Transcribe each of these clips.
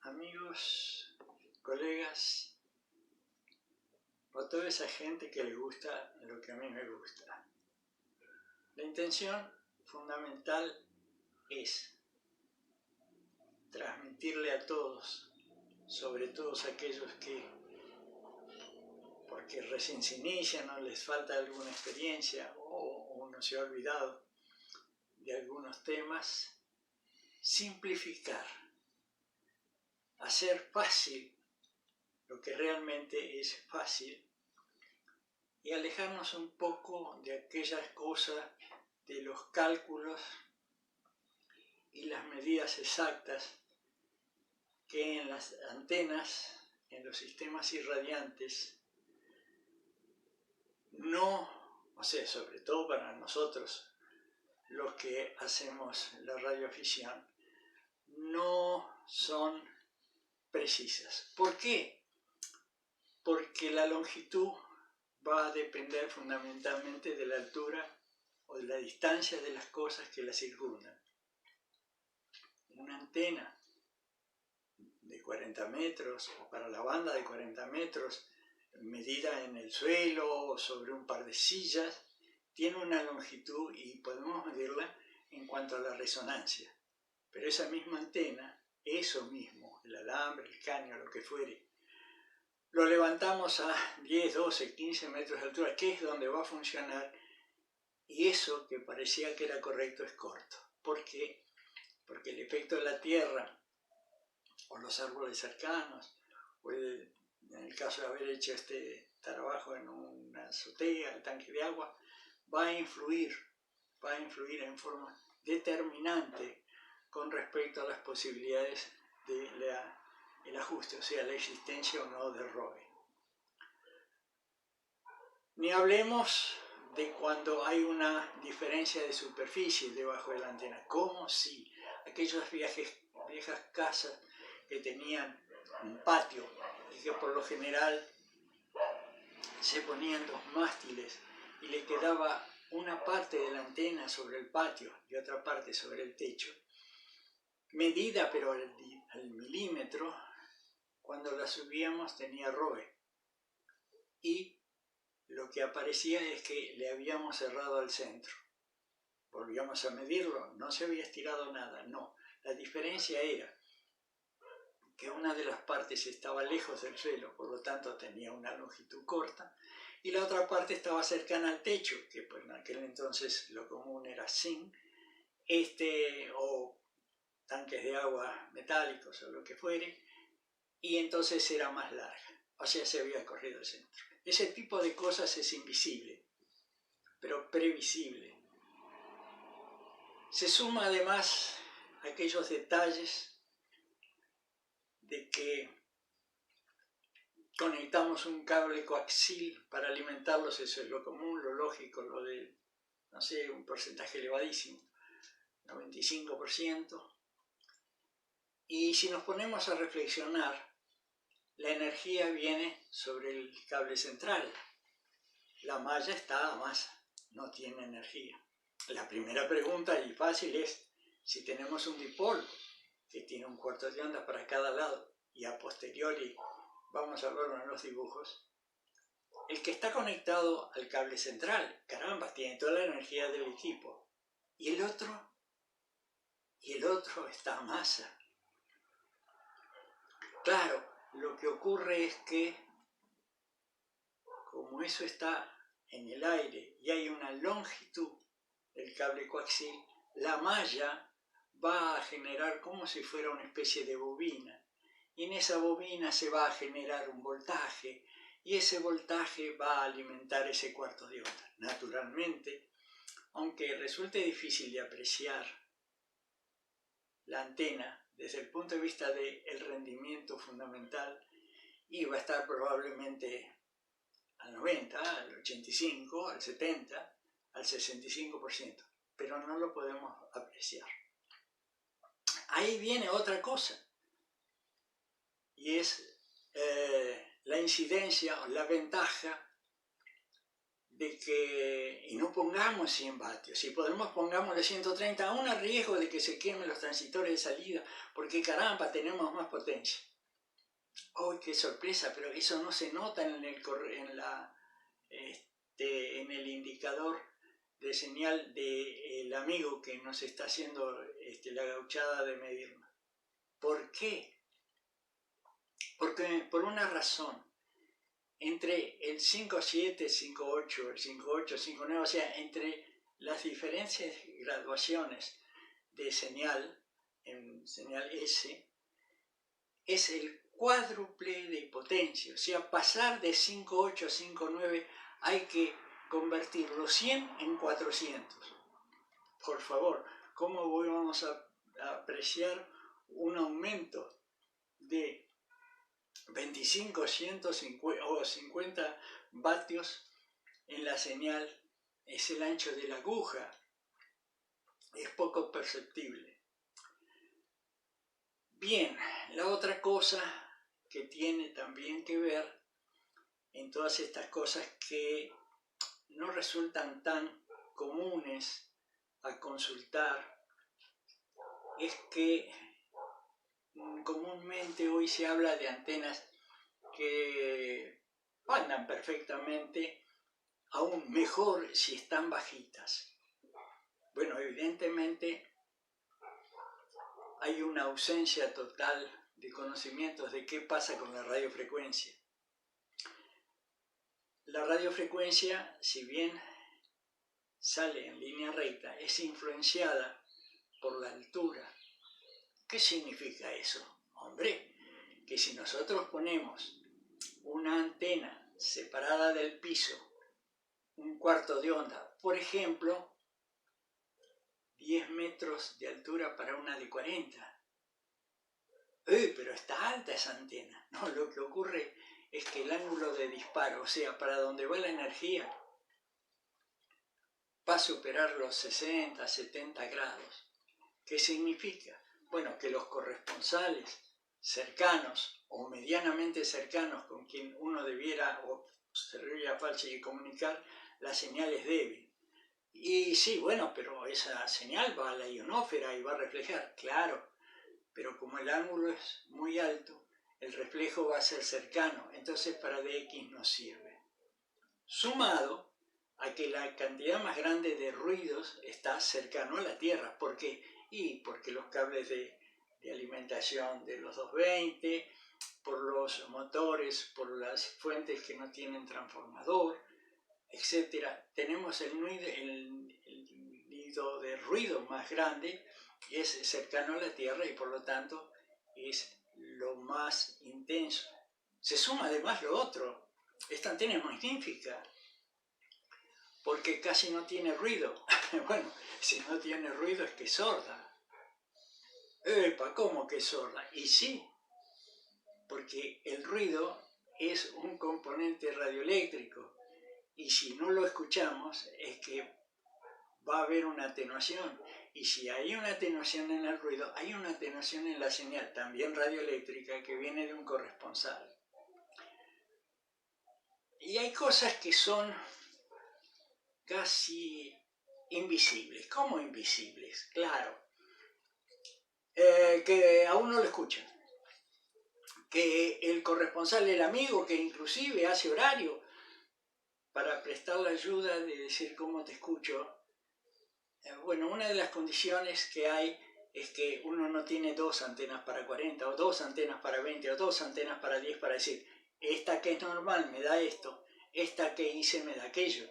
amigos, colegas, o toda esa gente que le gusta lo que a mí me gusta. La intención fundamental es transmitirle a todos, sobre todo a aquellos que, porque recién se inician o les falta alguna experiencia o uno se ha olvidado de algunos temas, simplificar, hacer fácil lo que realmente es fácil y alejarnos un poco de aquellas cosas, de los cálculos y las medidas exactas que en las antenas, en los sistemas irradiantes, no, o sea, sobre todo para nosotros, los que hacemos la radioafición, no son precisas. ¿Por qué? Porque la longitud va a depender fundamentalmente de la altura o de la distancia de las cosas que la circundan. Una antena de 40 metros, o para la banda de 40 metros, medida en el suelo o sobre un par de sillas, tiene una longitud y podemos medirla en cuanto a la resonancia. Pero esa misma antena, eso mismo, el alambre, el caño, lo que fuere, lo levantamos a 10, 12, 15 metros de altura, que es donde va a funcionar, y eso que parecía que era correcto es corto. ¿Por qué? Porque el efecto de la Tierra, o los árboles cercanos, o en el caso de haber hecho este trabajo en una azotea, el tanque de agua, va a influir en forma determinante con respecto a las posibilidades del ajuste, o sea, la existencia o no de ROE. Ni hablemos de cuando hay una diferencia de superficie debajo de la antena. ¿Cómo? Sí. Aquellas viejas casas que tenían un patio y que por lo general se ponían dos mástiles y le quedaba una parte de la antena sobre el patio y otra parte sobre el techo, medida pero al milímetro, cuando la subíamos tenía ROE. Y lo que aparecía es que le habíamos cerrado al centro. Volvíamos a medirlo, no se había estirado nada, no. La diferencia era que una de las partes estaba lejos del suelo, por lo tanto tenía una longitud corta, y la otra parte estaba cercana al techo, que pues en aquel entonces lo común era zinc, o tanques de agua metálicos o lo que fuere, y entonces era más larga, o sea, se había corrido el centro. Ese tipo de cosas es invisible, pero previsible. Se suma además aquellos detalles de que conectamos un cable coaxil para alimentarlos, eso es lo común, lo lógico, lo de, no sé, un porcentaje elevadísimo, 95%. Y si nos ponemos a reflexionar, la energía viene sobre el cable central. La malla está a masa, no tiene energía. La primera pregunta, y fácil, es si tenemos un dipolo que tiene un cuarto de onda para cada lado, y a posteriori vamos a verlo en los dibujos, el que está conectado al cable central, caramba, tiene toda la energía del equipo, y el otro está a masa. Claro, lo que ocurre es que, como eso está en el aire y hay una longitud del cable coaxil, la malla va a generar como si fuera una especie de bobina, y en esa bobina se va a generar un voltaje, y ese voltaje va a alimentar ese cuarto de onda. Naturalmente, aunque resulte difícil de apreciar la antena desde el punto de vista del rendimiento fundamental, iba a estar probablemente al 90, al 85, al 70, al 65%, pero no lo podemos apreciar. Ahí viene otra cosa, y es la incidencia o la ventaja y no pongamos 100 vatios, si podemos pongámosle 130, aún a riesgo de que se quemen los transistores de salida, porque caramba, tenemos más potencia. ¡Oh, qué sorpresa! Pero eso no se nota en el indicador de señal del amigo que nos está haciendo la gauchada de medirnos. ¿Por qué? Porque por una razón. Entre el 5.7, 5.8, el 5.8, 5.9, o sea, entre las diferentes graduaciones de señal, en señal S, es el cuádruple de potencia. O sea, pasar de 5.8 a 5.9 hay que convertir los 100 en 400. Por favor, ¿cómo vamos a apreciar un aumento de 25, 150 o 50 vatios en la señal? Es el ancho de la aguja, es poco perceptible. Bien, la otra cosa que tiene también que ver en todas estas cosas que no resultan tan comunes a consultar es que comúnmente hoy se habla de antenas que andan perfectamente, aún mejor si están bajitas. Bueno, evidentemente hay una ausencia total de conocimientos de qué pasa con la radiofrecuencia. La radiofrecuencia, si bien sale en línea recta, es influenciada por la altura. ¿Qué significa eso? Hombre, que si nosotros ponemos una antena separada del piso, un cuarto de onda, por ejemplo, 10 metros de altura para una de 40. Pero está alta esa antena. No, lo que ocurre es que el ángulo de disparo, o sea, para donde va la energía, va a superar los 60, 70 grados. ¿Qué significa? Bueno, que los corresponsales cercanos o medianamente cercanos con quien uno debiera o serviría falsa y comunicar, la señal es débil. Y sí, bueno, pero esa señal va a la ionósfera y va a reflejar, claro, pero como el ángulo es muy alto, el reflejo va a ser cercano, entonces para DX no sirve. Sumado a que la cantidad más grande de ruidos está cercano a la Tierra. ¿Por qué? Porque los cables de alimentación de los 220, por los motores, por las fuentes que no tienen transformador, etc. Tenemos el nido de ruido más grande, es cercano a la Tierra y por lo tanto es lo más intenso. Se suma además lo otro. Esta antena es magnífica porque casi no tiene ruido. Bueno, si no tiene ruido es que es sorda. ¿Cómo que es sorda? Y sí, porque el ruido es un componente radioeléctrico y si no lo escuchamos es que va a haber una atenuación. Y si hay una atenuación en el ruido, hay una atenuación en la señal, también radioeléctrica, que viene de un corresponsal. Y hay cosas que son casi invisibles. ¿Cómo invisibles? Claro. Que a uno lo escuchan. Que el corresponsal, el amigo, que inclusive hace horario para prestar la ayuda de decir cómo te escucho. Bueno, una de las condiciones que hay es que uno no tiene 2 antenas para 40, o 2 antenas para 20, o 2 antenas para 10 para decir, esta que es normal me da esto, esta que hice me da aquello.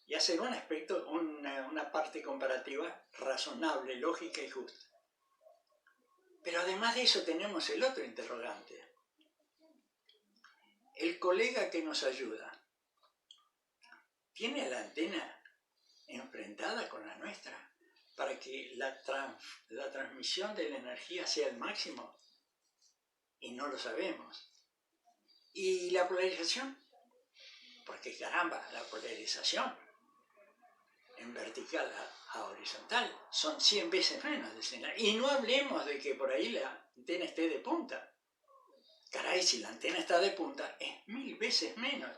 Y hacer un aspecto, una parte comparativa razonable, lógica y justa. Pero además de eso tenemos el otro interrogante. El colega que nos ayuda, ¿tiene la antena enfrentada con la nuestra para que la transmisión de la energía sea el máximo? Y no lo sabemos. ¿Y la polarización? Porque caramba, la polarización en vertical a horizontal son 100 veces menos de señal. Y no hablemos de que por ahí la antena esté de punta. Caray, si la antena está de punta es 1000 veces menos.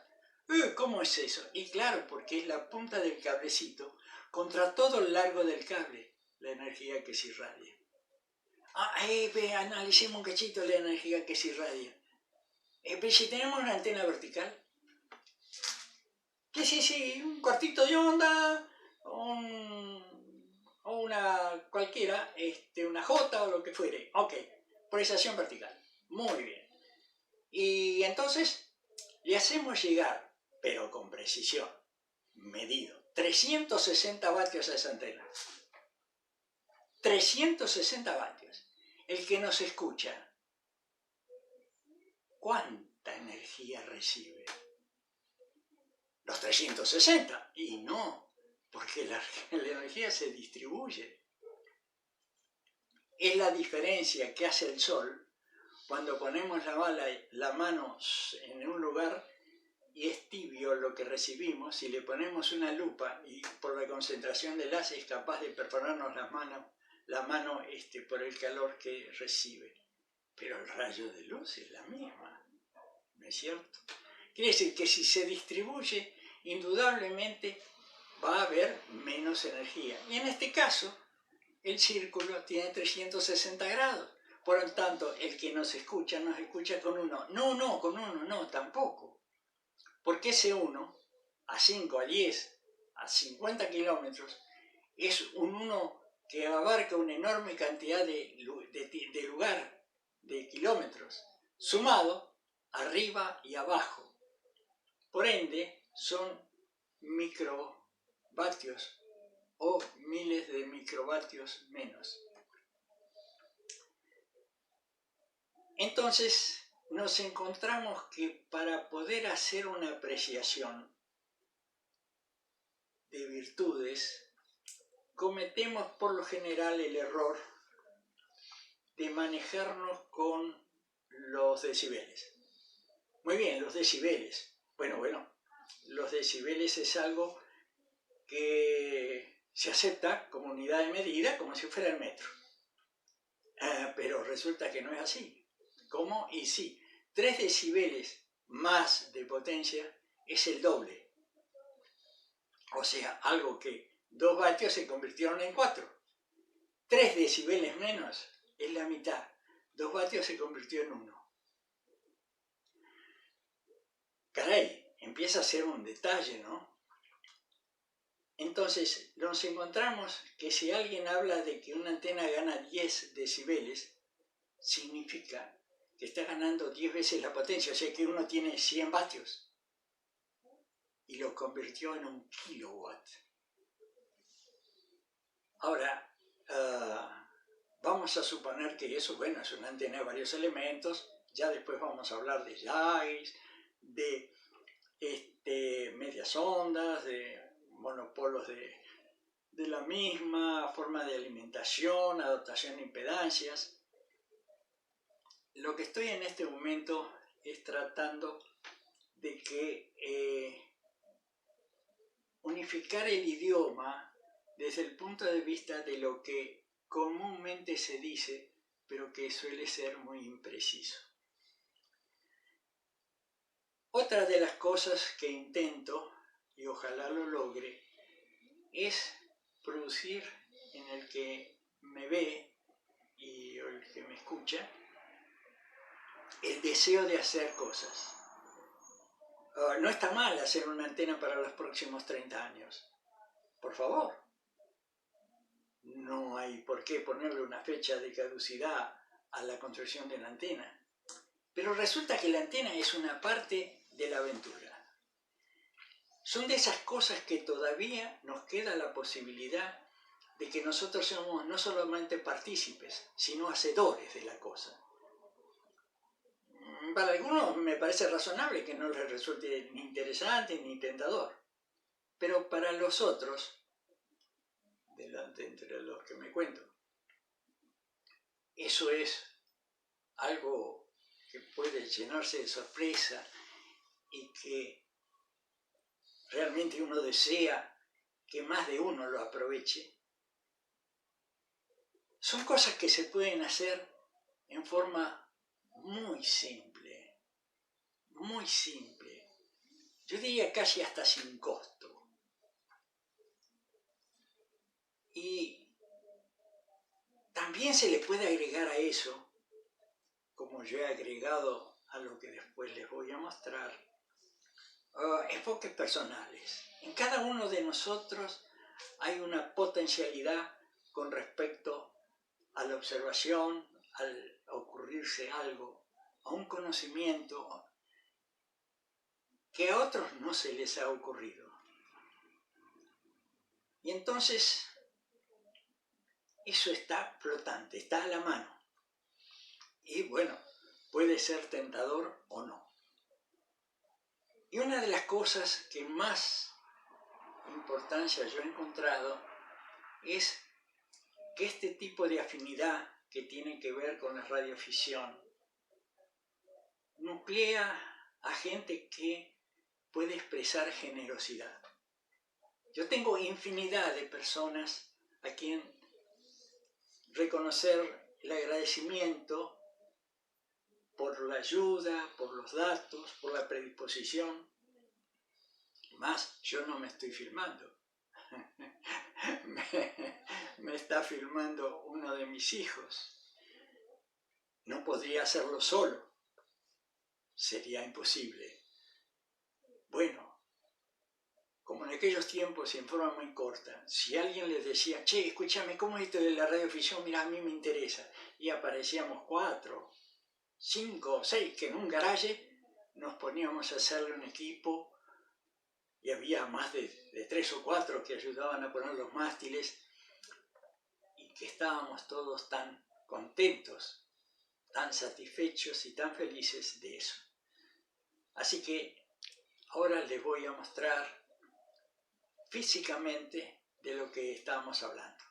¿Cómo es eso? Y claro, porque es la punta del cablecito contra todo el largo del cable, la energía que se irradia. Analicemos un cachito la energía que se irradia. Pero si tenemos una antena vertical, que sí, un cuartito de onda, o una cualquiera, una J o lo que fuere. Ok, polarización vertical. Muy bien. Y entonces le hacemos llegar, pero con precisión, medido, 360 vatios a esa antena. 360 vatios. El que nos escucha, ¿cuánta energía recibe? Los 360. Y no, porque la energía se distribuye. Es la diferencia que hace el Sol cuando ponemos la mano en un lugar y es tibio lo que recibimos. Si le ponemos una lupa y por la concentración del haz es capaz de perforarnos la mano por el calor que recibe. Pero el rayo de luz es la misma, ¿no es cierto? Quiere decir que si se distribuye, indudablemente va a haber menos energía. Y en este caso, el círculo tiene 360 grados. Por lo tanto, el que nos escucha con uno. No, con uno no, tampoco. Porque ese uno, a 5, a 10, a 50 kilómetros, es un uno que abarca una enorme cantidad de lugar, de kilómetros, sumado arriba y abajo. Por ende, son microvatios o miles de microvatios menos. Entonces, nos encontramos que para poder hacer una apreciación de virtudes, cometemos por lo general el error de manejarnos con los decibeles. Muy bien, los decibeles. Bueno, los decibeles es algo que se acepta como unidad de medida, como si fuera el metro. Pero resulta que no es así. ¿Cómo? Y sí, 3 decibeles más de potencia es el doble. O sea, algo que 2 vatios se convirtieron en 4. 3 decibeles menos es la mitad. 2 vatios se convirtió en 1. Caray, empieza a ser un detalle, ¿no? Entonces, nos encontramos que si alguien habla de que una antena gana 10 decibeles, significa que está ganando 10 veces la potencia, o sea que uno tiene 100 vatios y lo convirtió en un kilowatt. Ahora, vamos a suponer que eso, bueno, es una antena de varios elementos, ya después vamos a hablar de yays, de medias ondas, de monopolos de la misma, forma de alimentación, adaptación a impedancias. Lo que estoy en este momento es tratando de que unificar el idioma desde el punto de vista de lo que comúnmente se dice, pero que suele ser muy impreciso. Otra de las cosas que intento, y ojalá lo logre, es producir en el que me ve y el que me escucha el deseo de hacer cosas. No está mal hacer una antena para los próximos 30 años. Por favor. No hay por qué ponerle una fecha de caducidad a la construcción de la antena. Pero resulta que la antena es una parte de la aventura. Son de esas cosas que todavía nos queda la posibilidad de que nosotros seamos no solamente partícipes, sino hacedores de la cosa. Para algunos me parece razonable que no les resulte ni interesante ni tentador, pero para los otros, delante entre los que me cuento, eso es algo que puede llenarse de sorpresa y que realmente uno desea que más de uno lo aproveche. Son cosas que se pueden hacer en forma muy simple, yo diría casi hasta sin costo. Y también se le puede agregar a eso, como yo he agregado a lo que después les voy a mostrar, enfoques personales. En cada uno de nosotros hay una potencialidad con respecto a la observación, al ocurrirse algo, a un conocimiento que a otros no se les ha ocurrido. Y entonces, eso está flotante, está a la mano. Y bueno, puede ser tentador o no. Y una de las cosas que más importancia yo he encontrado es que este tipo de afinidad que tiene que ver con la radiofisión nuclea a gente que puede expresar generosidad. Yo tengo infinidad de personas a quien reconocer el agradecimiento por la ayuda, por los datos, por la predisposición. Más, yo no me estoy filmando. me está filmando uno de mis hijos. No podría hacerlo solo. Sería imposible. Bueno, como en aquellos tiempos y en forma muy corta, si alguien les decía, che, escúchame, ¿cómo es esto de la radiofisión? Mira, a mí me interesa. Y aparecíamos 4, 5, 6, que en un garaje nos poníamos a hacerle un equipo y había más de 3 o 4 que ayudaban a poner los mástiles y que estábamos todos tan contentos, tan satisfechos y tan felices de eso. Así que ahora les voy a mostrar físicamente de lo que estábamos hablando.